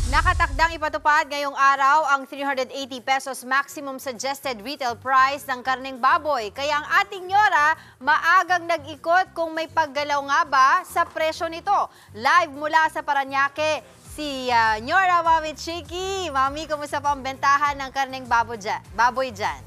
Nakatakdang ipatupad ngayong araw ang 380 pesos maximum suggested retail price ng karneng baboy. Kaya ang ating Nyora maagang nag-ikot kung may paggalaw nga ba sa presyo nito. Live mula sa Parañaque, si Nyora Mami Chiki. Mami, kumusta pa ang bentahan ng karneng baboy dyan?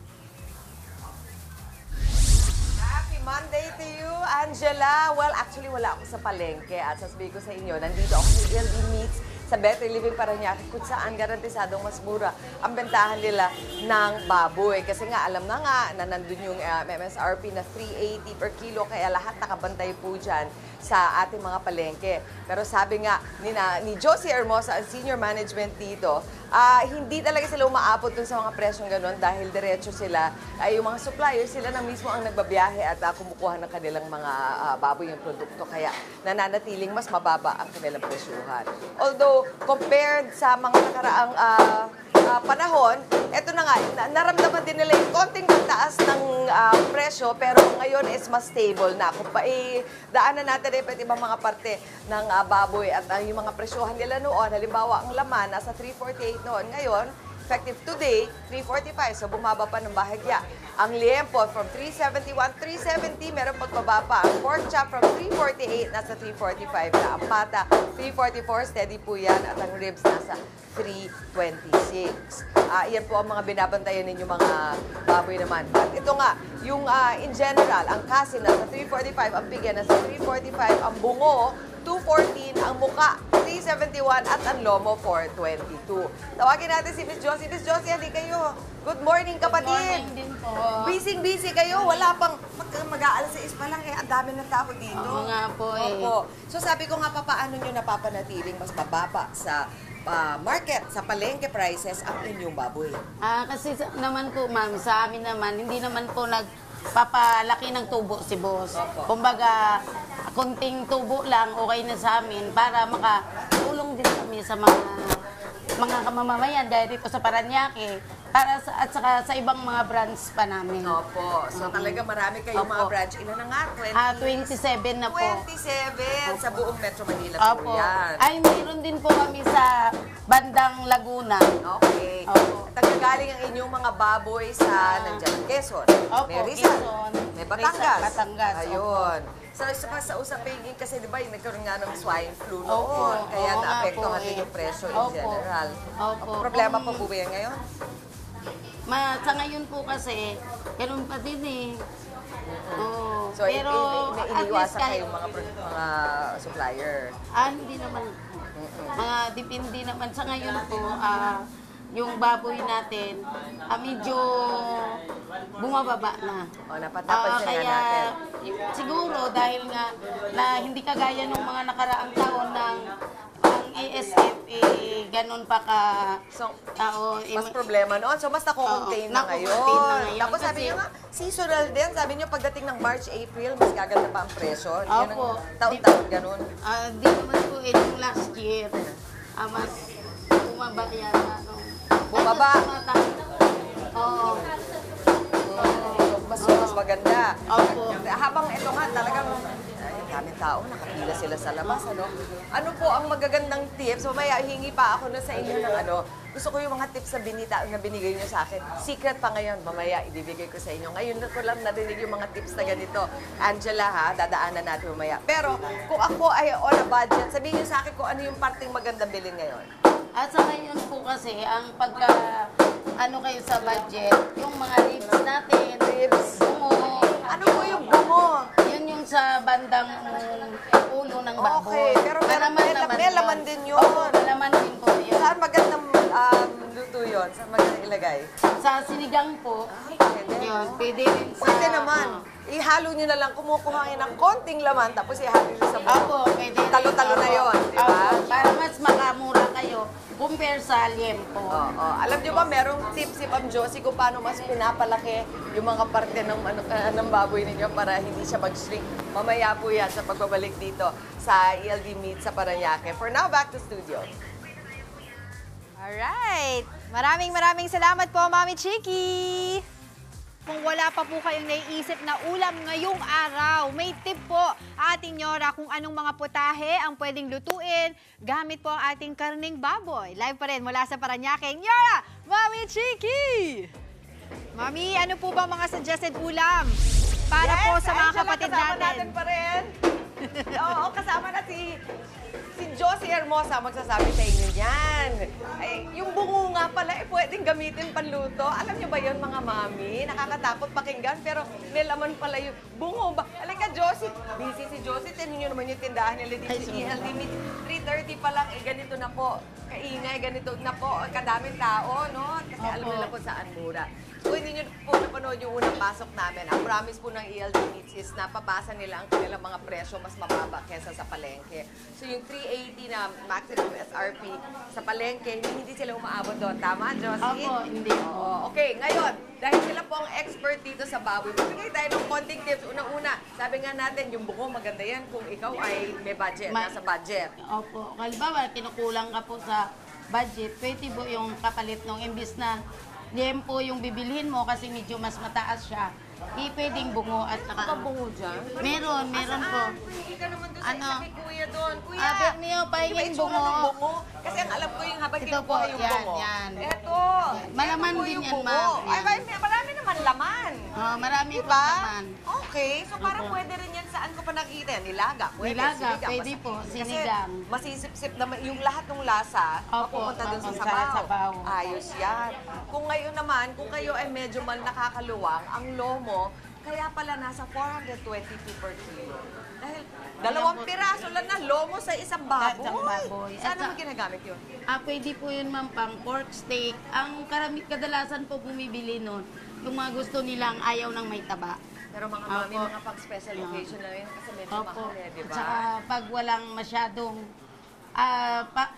Happy Monday to you, Angela. Well, actually wala ako sa palengke at sasabihin ko sa inyo, nandito ako sa LD Meats sa Better Living Parañaque kung saan garantisadong mas mura ang bentahan nila ng baboy. Kasi nga, alam na nga na nandun yung MSRP na 380 per kilo, kaya lahat nakabantay po dyan sa ating mga palengke. Pero sabi nga ni Josie Hermosa, ang senior management dito, hindi talaga sila umaabot dun sa mga presyong gano'n dahil diretso sila, yung mga suppliers, sila na mismo ang nagbabiyahe at kumukuha ng kanilang mga baboy yung produkto. Kaya nananatiling mas mababa ang kanilang presyuhan. Although, compared sa mga nakaraang panahon, eto na nga, naramdaman din nila yung konting pagtaas ng presyo, pero ngayon is mas stable na. Kung daanan natin iba't ibang mga parte ng baboy at yung mga presyohan nila noon, halimbawa ang laman, nasa 348 noon, ngayon, effective today, 345. So, bumaba pa ng bahagya. Ang liempo from 371, 370, meron pagbaba pa. Ang pork chop from 348, nasa 345 na. Ang pata, 344, steady po yan. At ang ribs, nasa 326. Iyan po ang mga binabantayan ninyo mga baboy naman. At ito nga, yung in general, ang kasi nasa 345, ang bigyan nasa 345, ang bungo, 214, ang muka, 371, at ang lomo, 422. Tawagin natin si Miss Josie. Miss Josie, hindi kayo. Good morning, kapatid. Good morning din po. Busy kayo. Wala pang mag-aalas 6 pa lang. Ang dami ng tao dito. Oo nga po eh. Opo. So sabi ko nga, paano nyo napapanatiling mas mababa sa market, sa palengke prices, ang inyong baboy? Kasi naman po, ma'am, sa amin naman, hindi naman po nagpapalaki ng tubo si boss. Kumbaga, kunting tubo lang, okay na sa amin para makatulong din kami sa mga kamamamayan dahil dito sa Parañaque at saka sa ibang mga branch pa namin. Opo. So talaga marami kayong mga branch. Ilan na nga? 27 na po. 27 sa buong Metro Manila Opo. po yan. Ay, mayroon din po kami sa bandang Laguna. Okay. Opo. Tagagaling ang inyong mga baboy sa nandiyan, Quezon. Opo, May Rizal. Quezon. May Batangas. Batangas. Ayun. Sa usapin kasi di ba nagkaroon nga ng swine flu noon. Opo. Kaya Oo nga naapektuhan po din eh. yung presyo in Opo. general. Opo. Problema pa po ba yan ngayon? Sa ngayon po kasi, ganun pa din eh. Oo. So, pero at least iniiwasan kahit, kayong mga supplier. hindi naman. Mga depende naman sa ngayon po, yung baboy natin, medyo bumababa na. O, napansin Kaya nga natin. siguro dahil nga na hindi kagaya ng mga nakaraang taon ng ang ASF ganun pa ka So, tao. mas problema noon. So, mas nakukontain na ngayon. nakukontain na ngayon Tapos sabi kasi- niyo nga, seasonal din. Sabi niyo pagdating ng March, April, mas gaganda pa ang presyo. Yan ang Opo. taon-taon ganun. Di naman po yung last year, mas bumaba yata. Bumaba? Oo. Mas maganda. Opo. Habang ito nga, talagang daming tao, nakapila sila sa labas, ano? Ano po ang magagandang tips? Mamaya, hingi pa ako na sa inyo ng gusto ko yung mga tips na binigay niyo sa akin. Secret pa ngayon, mamaya, ibibigay ko sa inyo. Ngayon ko lang narinig yung mga tips na ganito. Angela, ha, dadaanan natin mamaya. Pero, kung ako ay on a budget, sabihin niyo sa akin kung ano yung parting magandang bilhin ngayon. At sa ngayon po kasi, ang kayo sa budget, yung mga ribs natin, bungo. Ano po yung bungo? Yun yung sa bandang ulo ng baboy. Okay, pero may laman din yun. Opo, may laman din po yun. Saan magandang luto yun? Saan magandang ilagay? Sa sinigang po, Pwede. yun, pwede rin sa... Pwede naman. Ihalo nyo na lang, kumukuha kayo ng konting laman, tapos ihalo nyo sa buo. Opo, pwede rin. Talo-talo na yun, di ba? Opo, para mas makamura kayo compare sa liempo. Oo. Alam nyo ba, merong tips si Ma'am Josie kung paano mas pinapalaki yung mga parte ng baboy ninyo para hindi siya mag-shrink. Mamaya po yan sa pagbabalik dito sa ELD Meat sa Parañaque. For now, back to studio. Alright. Maraming salamat po, Mami Chiki. kung wala pa po kayong naiisip na ulam ngayong araw, may tip po ating Nyora kung anong mga putahe ang pwedeng lutuin gamit po ang ating karning baboy. Live pa rin mula sa Parañaque, Nyora, Mami Chiki! Mami, ano po ba mga suggested ulam para po sa mga kapatid kasama natin? natin pa rin. Oo, kasama na si Josie Hermosa magsasabi sa inyo yan. Ay, yung bungo nga pala, pwedeng gamitin panluto. Alam niyo ba yun, mga mami? Nakakatakot pakinggan, pero nilaman pala yung bungo ba? Halika, Josie. Busy si Josie. Tinan niyo naman yung tindahan nila dito sa ELD Meat. 3:30 pa lang, ganito na po. Kaingay, ganito na po. Kadaming tao, no? Kasi alam nila po saan mura. Kung hindi nyo po napanood yung unang pasok namin, ang promise po ng ELD Meats is napabasa nila ang kanilang mga presyo mas mababa kesa sa palengke. So yung 380 na maximum SRP sa palengke, hindi sila umaabot doon. Tama, Josie? Opo, hindi po. Oo. Okay, ngayon, dahil sila po ang expert dito sa baboy, magbigay tayo ng konting tips. Unang-una, sabi nga natin, yung buko maganda yan kung ikaw ay may budget, nasa budget. Opo. Halimbawa, kinukulang ka po sa budget, pwede po yung kapalit ng imbis na liempo yung bibilhin mo kasi medyo mas mataas siya. Pwedeng bungo at saka... Bungo dyan? Meron po. Hindi ka naman doon Ano? sa kay kuya doon. Kuya! Abet niyo, Di ba pahingin itsura ng bungo. bungo? Kasi ang alam ko yung habang Ito kinukuha po, yung yan, bungo. yan. Eto. Malaman Eto po din yung yan, bungo. ma'am. Ay, Yan. marami naman laman. Oh, marami po Diba? naman. Okay. So parang Opo. pwede rin yan saan ko pa nakita. Nilaga. Pwede. Nilaga, sinigang. pwede po, Kasi sinigang. masisip-sip naman yung lahat ng lasa. Opo, Mapupunta doon sa opo, sa sabaw. sabaw. Ayos yan. Kung ngayon naman, kung kayo ay medyo mal nakakaluwang, ang lomo, kaya pala nasa 422 per kilo. Dahil dalawang piraso lang na lomo sa isang baboy. Isang baboy. Saan At naman ginagamit yun? Pwede po yun, ma'am, pang pork steak. Ang kadalasan po bumibili nun, yung mga gusto nilang ayaw ng may taba. Pero mga mami, Opo. mga pag-special occasion na yun kasi medyo Opo. mahal eh, di At ba? saka pag walang masyadong,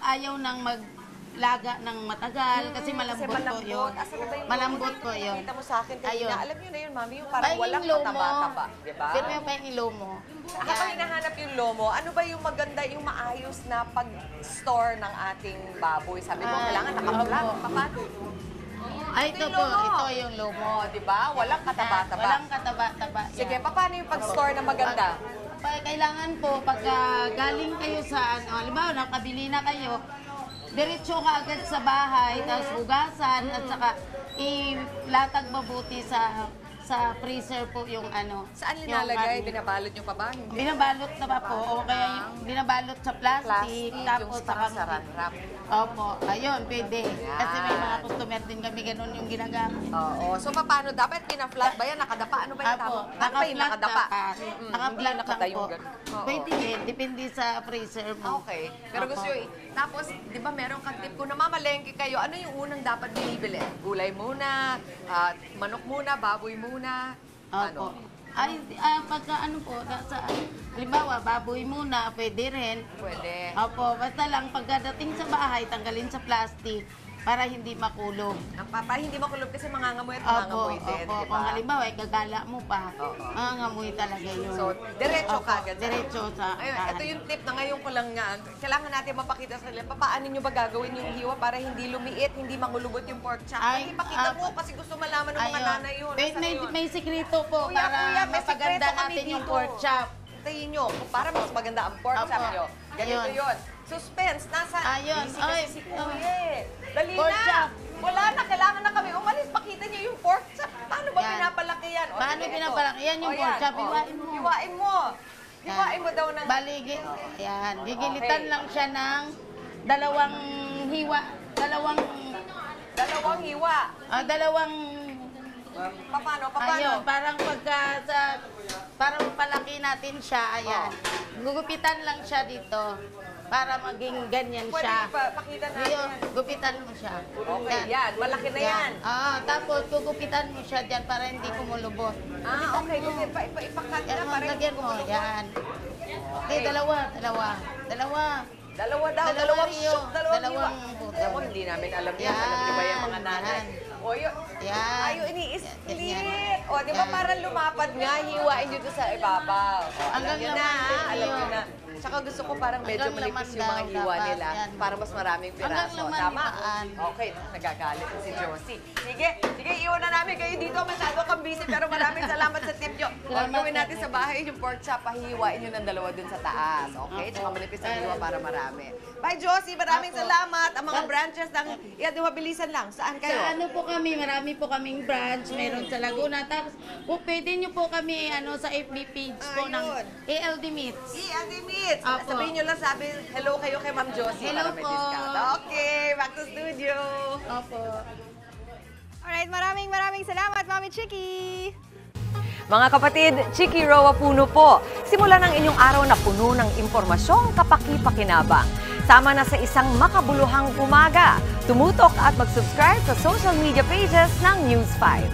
ayaw nang maglaga ng matagal kasi malambot po yun. Asan na ba yung Malambot lomo? po yun. Kita mo sa akin kanina. Ayun. Alam niyo na yun, mami, yung parang Pahingin walang lomo. mataba-taba. Di ba? Pero yung pahingin lomo. Habang hinahanap yung lomo, ano ba yung maganda, yung maayos na pag-store ng ating baboy? Sabi mo, kailangan naka-flat. opo. Paano? Ito yung po, lomo. ito yung lomo. Oh, di ba? Walang kataba-taba. Walang kataba-taba. Sige, yan. paano yung pag-store na maganda? Kailangan po, pagka galing kayo sa, halimbawa, nakabili na kayo, diretso ka agad sa bahay, tapos hugasan, at saka ilatag mabuti sa freezer po yung Saan yung linalagay? karne. Binabalot nyo pa ba? Hindi. Binabalot na ba po? O kaya yung binabalot sa plastic, Plastic, tapos yung parang saran wrap. Opo, ayun, pwede. Kasi may mga customer din kami ganun yung ginagamit. Oo. So, paano? Dapat pina-flat ba yan? Nakadapa? Ano ba yung Apo, tawag? Ano ba yung nakadapa? Hindi Hindi nakatayong po. ganun. Oo. Pwede din, depende sa freezer mo. Okay. Pero gusto Opo. yun. Tapos, di ba meron kang tip kung namamalengke kayo, ano yung unang dapat binibili? Gulay muna, manok muna, baboy muna. Opo. Ano? Ay, pagka ano po, halimbawa, baboy muna, pwede rin. Pwede. Opo, basta lang pagkadating sa bahay, tanggalin sa plastic para hindi makulog. Ang papa, hindi makulog kasi mangangamoy at mangangamoy din, opo. di Kung ba? halimbawa, gagala mo pa, Oo. mangangamoy talaga yun. So, diretso Opo, ka agad. Diretso sa Ayun, kahan. ito yung tip na ngayon ko lang nga. Kailangan natin mapakita sa kanila. Paano nyo ba gagawin yung hiwa para hindi lumiit, hindi mangulubot yung pork chop? Ay, Ipakita mo kasi gusto malaman ng mga Ayun. nanay yun. May sikreto po Kuya, para kuya, may mapaganda sikreto kami natin yung dito. pork chop. Tayin nyo, kung para mas maganda ang pork Opo. chop nyo. Ganito Ayun. yun. Suspense, nasa... Ayun. Busy kasi Ay, si Kuya eh. Dali Pork na. chop. Wala na, kailangan na kami umalis. Pakita nyo yung pork chop. Paano ba Yan. pinapalaki yan? O, Paano sige, ito. pinapalaki? Yan yung O, pork chop. O, Hiwain mo. Hiwain mo. Hiwain mo daw ng... Baligi. Ayan. Gigilitan Okay. lang siya ng dalawang hiwa. Dalawang hiwa. dalawang Paano? ayun, parang parang palaki natin siya, ayan. Gugupitan lang siya dito para maging ganyan Pwede siya. ipakita natin. Ayun, gupitan mo siya. Okay, yan. Malaki na yan. Tapos gugupitan mo siya dyan para hindi kumulubot. Okay. Ipakat Yan, na para lagyan mo, yan. Okay, dalawa. Dalawa daw, Dalawa dalawang Rio. shoot, dalawang Dalawang hiwa. buto. Alam mo, hindi namin alam yan. Yan, Alam niyo ba yung mga nanay? yan. O, yun. Yan. Ayo, ini-split. Yan. O, di ba Yan. parang lumapad nga, hiwain nyo doon sa ibabaw. O, alam Hanggang nyo na, naman, alam nyo yun. na. Tsaka gusto ko parang medyo Hanggang manipis laman yung mga daw hiwa dapat, nila yan. para mas maraming Hanggang piraso. laman Tama? limaan. Okay, nagagalit na si Josie. Sige, iwan na namin kayo dito. Masyado kang busy pero maraming salamat sa tip nyo. O, Salamat, gawin natin Ate. sa bahay yung pork chop. Pahihiwain nyo ng dalawa dun sa taas. Okay? Opo. Tsaka manipis ang hiwa para marami. Bye, Josie. Maraming Opo. salamat. Ang mga branches ng mabilisan lang. Saan kayo? Sa ano po kami, marami po kaming branch, meron sa Laguna. Tapos, pwede nyo po kami sa FB page po ng Ayun. ALD Meats. Andy Meets. Opo. Sabihin nyo lang, hello kayo kay Ma'am Josie Hello para may po. discount. Okay, back to studio. Opo. Alright, maraming salamat, Mami Chiki! Mga kapatid, Chiki Roa Puno po. Simulan ang inyong araw na puno ng impormasyong kapaki-pakinabang. Sama na sa isang makabuluhang umaga. Tumutok at mag-subscribe sa social media pages ng News 5.